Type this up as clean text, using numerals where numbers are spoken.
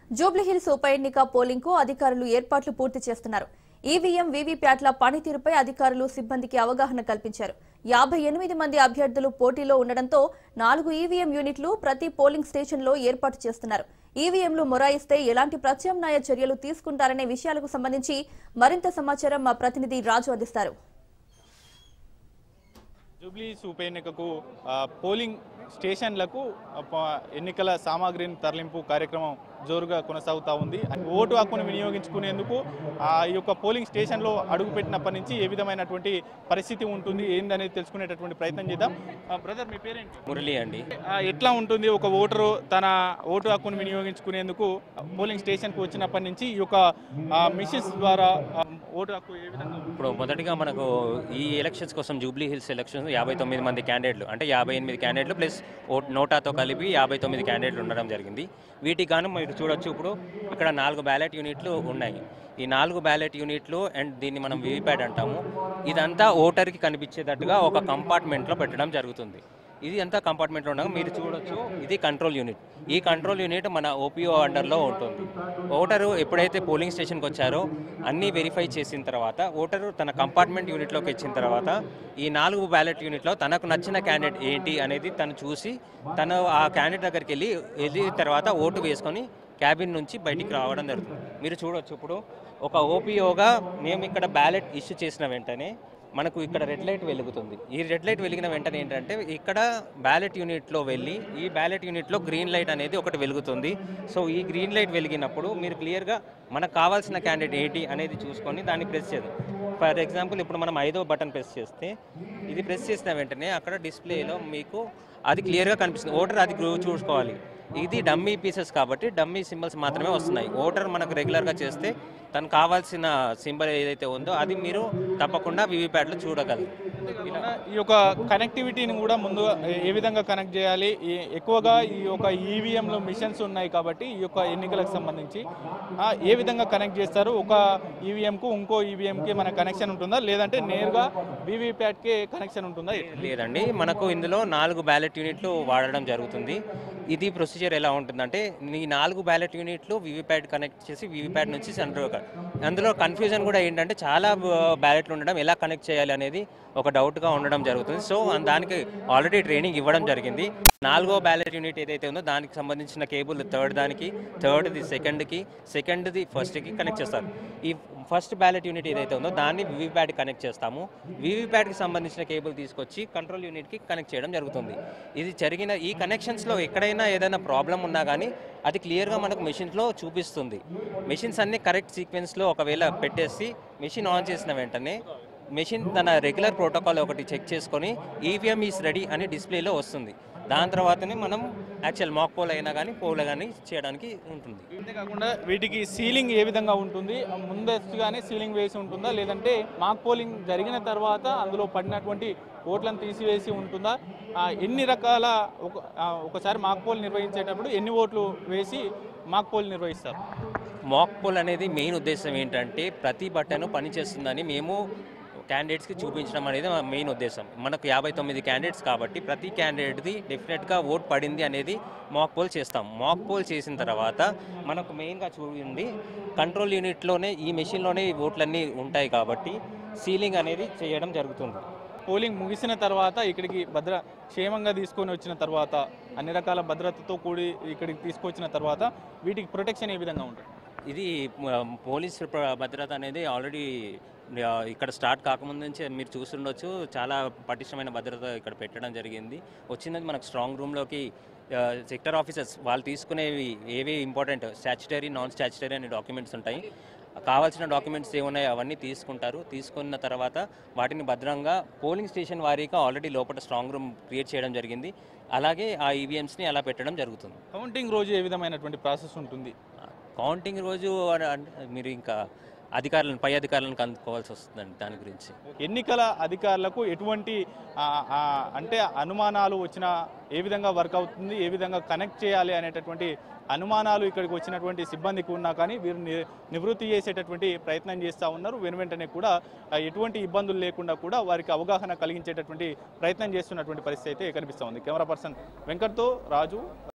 జూబ్లీహిల్స్ ఉప ఎన్నిక పోలింగ్ కు అధికారులు ఏర్పాట్లు పూర్తి చేస్తున్నారు. ఈవీఎం వీవీప్యాట్ల పనితీరుపై అధికారులు సిబ్బందికి అవగాహన కల్పించారు. 58 మంది అభ్యర్థులు పోటీలో ఉండడంతో 4 ఈవీఎం యూనిట్లు ప్రతి పోలింగ్ స్టేషన్లో ఏర్పాటు చేస్తున్నారు. ఈవీఎంలు మొరాయిస్తే ఎలాంటి ప్రత్యామ్నాయ చర్యలు తీసుకుంటారనే విషయాలకు సంబంధించి మరింత సమాచారం మా ప్రతినిధి రాజు అందిస్తారు. జూబ్లీహిల్స్ ఉప ఎన్నికకు పోలింగ్ స్టేషన్లకు ఎన్నికల సామాగ్రిని తరలింపు కార్యక్రమం జోరుగా కొనసాగుతూ ఉంది. ఓటు హక్కును వినియోగించుకునేందుకు ఈ యొక్క పోలింగ్ స్టేషన్లో అడుగుపెట్టినప్పటి నుంచి ఏ విధమైనటువంటి పరిస్థితి ఉంటుంది ఏందనేది తెలుసుకునేటటువంటి ప్రయత్నం చేద్దాం. బ్రదర్, మీ పేరేంటి? మురళి అండి. ఎట్లా ఉంటుంది ఒక ఓటరు తన ఓటు హక్కును వినియోగించుకునేందుకు పోలింగ్ స్టేషన్కు వచ్చినప్పటి నుంచి ఈ యొక్క మిషన్స్ ద్వారా ఓటు హక్కు ఏ విధంగా? ఇప్పుడు మొదటిగా మనకు ఈ ఎలక్షన్స్ కోసం జూబ్లీహిల్స్ ఎలక్షన్స్ 59 మంది క్యాండిడేట్లు, అంటే 58 క్యాండిడేట్లు ప్లస్ నోటాతో కలిపి 59 క్యాండిడేట్లు ఉండడం జరిగింది. వీటికి గాను మీరు చూడొచ్చు, ఇప్పుడు ఇక్కడ 4 బ్యాలెట్ యూనిట్లు ఉన్నాయి. ఈ 4 బ్యాలెట్ యూనిట్లు అండ్ దీన్ని మనం వీవీప్యాట్ అంటాము. ఇదంతా ఓటర్కి కనిపించేటట్టుగా ఒక కంపార్ట్మెంట్లో పెట్టడం జరుగుతుంది. ఇది అంతా కంపార్ట్మెంట్లో ఉండగా మీరు చూడొచ్చు, ఇది కంట్రోల్ యూనిట్. ఈ కంట్రోల్ యూనిట్ మన ఓపీఓ అండర్లో ఉంటుంది. ఓటరు ఎప్పుడైతే పోలింగ్ స్టేషన్కి వచ్చారో అన్నీ వెరిఫై చేసిన తర్వాత ఓటరు తన కంపార్ట్మెంట్ యూనిట్లోకి వచ్చిన తర్వాత ఈ 4 బ్యాలెట్ యూనిట్లో తనకు నచ్చిన క్యాండిడేట్ ఏంటి అనేది తను చూసి తను ఆ క్యాండిడేట్ దగ్గరికి వెళ్ళిన తర్వాత ఓటు వేసుకొని క్యాబిన్ నుంచి బయటికి రావడం జరుగుతుంది. మీరు చూడొచ్చు, ఇప్పుడు ఒక ఓపీఓగా మేము ఇక్కడ బ్యాలెట్ ఇష్యూ చేసిన వెంటనే మనకు ఇక్కడ రెడ్ లైట్ వెలుగుతుంది. ఈ రెడ్ లైట్ వెలిగిన వెంటనే ఏంటంటే ఇక్కడ బ్యాలెట్ యూనిట్లో వెళ్ళి ఈ బ్యాలెట్ యూనిట్లో గ్రీన్ లైట్ అనేది ఒకటి వెలుగుతుంది. సో ఈ గ్రీన్ లైట్ వెలిగినప్పుడు మీరు క్లియర్గా మనకు కావాల్సిన క్యాండిడేట్ ఏంటి అనేది చూసుకొని దాన్ని ప్రెస్ చేద్దాం. ఫర్ ఎగ్జాంపుల్ ఇప్పుడు మనం 5వ బటన్ ప్రెస్ చేస్తే ఇది ప్రెస్ చేసిన వెంటనే అక్కడ డిస్ప్లేలో మీకు అది క్లియర్గా కనిపిస్తుంది. ఓటర్ అది చూసుకోవాలి. ఇది డమ్మీ పీసెస్ కాబట్టి డమ్మీ సింబల్స్ మాత్రమే వస్తున్నాయి. ఓటర్ మనకు రెగ్యులర్గా చేస్తే తనకు కావాల్సిన సింబల్ ఏదైతే ఉందో అది మీరు తప్పకుండా వీవీప్యాట్లో చూడగలరు. ఈ యొక్క కనెక్టివిటీని కూడా ముందుగా ఏ విధంగా కనెక్ట్ చేయాలి? ఎక్కువగా ఈ యొక్క ఈవీఎంలో మిషన్స్ ఉన్నాయి కాబట్టి ఈ యొక్క ఎన్నికలకు సంబంధించి ఏ విధంగా కనెక్ట్ చేస్తారు? ఒక ఈవీఎంకు ఇంకో ఈవీఎంకి మన కనెక్షన్ ఉంటుందా, లేదంటే నేరుగా వీవీప్యాట్కి కనెక్షన్ ఉంటుందా? లేదండి, మనకు ఇందులో 4 బ్యాలెట్ యూనిట్లు వాడడం జరుగుతుంది. ఇది ప్రొసీజర్ ఎలా ఉంటుందంటే ఈ 4 బ్యాలెట్ యూనిట్లు వీవీప్యాట్ కనెక్ట్ చేసి వీవీప్యాట్ నుంచి సెంటర్. అందులో కన్ఫ్యూజన్ కూడా ఏంటంటే చాలా బ్యాలెట్లు ఉండడం, ఎలా కనెక్ట్ చేయాలి అనేది ఒక డౌట్గా ఉండడం జరుగుతుంది. సో దానికి ఆల్రెడీ ట్రైనింగ్ ఇవ్వడం జరిగింది. 4వ బ్యాలెట్ యూనిట్ ఏదైతే ఉందో దానికి సంబంధించిన కేబుల్ థర్డ్ది సెకండ్ది ఫస్ట్కి కనెక్ట్ చేస్తారు. ఈ ఫస్ట్ బ్యాలెట్ యూనిట్ ఏదైతే ఉందో దాన్ని వీవీప్యాట్ కనెక్ట్ చేస్తాము. వీవీప్యాట్కి సంబంధించిన కేబుల్ తీసుకొచ్చి కంట్రోల్ యూనిట్కి కనెక్ట్ చేయడం జరుగుతుంది. ఇది జరిగిన ఈ కనెక్షన్స్లో ఎక్కడైనా ఏదైనా ప్రాబ్లం ఉన్నా కానీ అది క్లియర్గా మనకు మెషిన్స్లో చూపిస్తుంది. మెషిన్స్ అన్నీ కరెక్ట్ సీక్వెన్స్లో ఒకవేళ పెట్టేసి మెషిన్ ఆన్ చేసిన వెంటనే మెషిన్ తన రెగ్యులర్ ప్రోటోకాల్ ఒకటి చెక్ చేసుకొని ఈవీఎం ఈస్ రెడీ అని డిస్ప్లేలో వస్తుంది. దాని తర్వాతనే మనం యాక్చువల్ మాక్ పోల్ అయినా కానీ పోల్ కానీ చేయడానికి ఉంటుంది. అంతేకాకుండా వీటికి సీలింగ్ ఏ విధంగా ఉంటుంది? ముందస్తుగానే సీలింగ్ వేసి ఉంటుందా, లేదంటే మాక్ పోలింగ్ జరిగిన తర్వాత అందులో పడినటువంటి ఓట్లను తీసివేసి ఉంటుందా? ఎన్ని రకాల ఒకసారి మాక్ పోల్ నిర్వహించేటప్పుడు ఎన్ని ఓట్లు వేసి మాక్ పోల్ నిర్వహిస్తారు? మాక్ పోల్ అనేది మెయిన్ ఉద్దేశం ఏంటంటే ప్రతి బటన్ పనిచేస్తుందని మేము క్యాండిడేట్స్కి చూపించడం అనేది మెయిన్ ఉద్దేశం. మనకు 59 క్యాండిడేట్స్ కాబట్టి ప్రతి క్యాండిడేట్ది డెఫినెట్గా ఓట్ పడింది అనేది మాక్ పోల్ చేస్తాం. మాక్ పోల్ చేసిన తర్వాత మనకు మెయిన్గా చూడండి, కంట్రోల్ యూనిట్లోనే ఈ మెషిన్లోనే ఈ ఓట్లన్నీ ఉంటాయి కాబట్టి సీలింగ్ అనేది చేయడం జరుగుతుంది. పోలింగ్ ముగిసిన తర్వాత ఇక్కడికి క్షేమంగా తీసుకొని వచ్చిన తర్వాత అన్ని రకాల భద్రతతో కూడి ఇక్కడికి తీసుకొచ్చిన తర్వాత వీటికి ప్రొటెక్షన్ ఏ విధంగా ఉంటుంది? ఇది పోలీస్ భద్రత అనేది ఆల్రెడీ ఇక్కడ స్టార్ట్ కాకముందు నుంచి మీరు చూస్తుండొచ్చు, చాలా పటిష్టమైన భద్రత ఇక్కడ పెట్టడం జరిగింది. వచ్చినది మనకు స్ట్రాంగ్ రూమ్లోకి సెక్టర్ ఆఫీసర్స్ వాళ్ళు తీసుకునేవి ఏవి ఇంపార్టెంట్ స్టాచ్యుటరీ నాన్ స్టాచ్యుటరీ అనే డాక్యుమెంట్స్ ఉంటాయి. కావాల్సిన డాక్యుమెంట్స్ ఏమున్నాయో అవన్నీ తీసుకుంటారు. తీసుకున్న తర్వాత వాటిని భద్రంగా పోలింగ్ స్టేషన్ వారీగా ఆల్రెడీ లోపల స్ట్రాంగ్ రూమ్ క్రియేట్ చేయడం జరిగింది. అలాగే ఆ ఈవీఎంస్ని అలా పెట్టడం జరుగుతుంది. కౌంటింగ్ రోజు ఏ విధమైనటువంటి ప్రాసెస్ ఉంటుంది? కౌంటింగ్ రోజు మీరు ఇంకా పై అధికారులను కనుక్కోవాల్సి వస్తుందండి. దాని గురించి ఎన్నికల అధికారులకు ఎటువంటి అంటే అనుమానాలు వచ్చినా ఏ విధంగా వర్క్ అవుతుంది, ఏ విధంగా కనెక్ట్ చేయాలి అనేటటువంటి అనుమానాలు ఇక్కడికి వచ్చినటువంటి సిబ్బందికి ఉన్నా కానీ వీరు నివృత్తి చేసేటటువంటి ప్రయత్నం చేస్తూ ఉన్నారు. వెనువెంటనే కూడా ఎటువంటి ఇబ్బందులు లేకుండా కూడా వారికి అవగాహన కలిగించేటటువంటి ప్రయత్నం చేస్తున్నటువంటి పరిస్థితి అయితే కనిపిస్తూ ఉంది. కెమెరా పర్సన్ వెంకట్తో రాజు.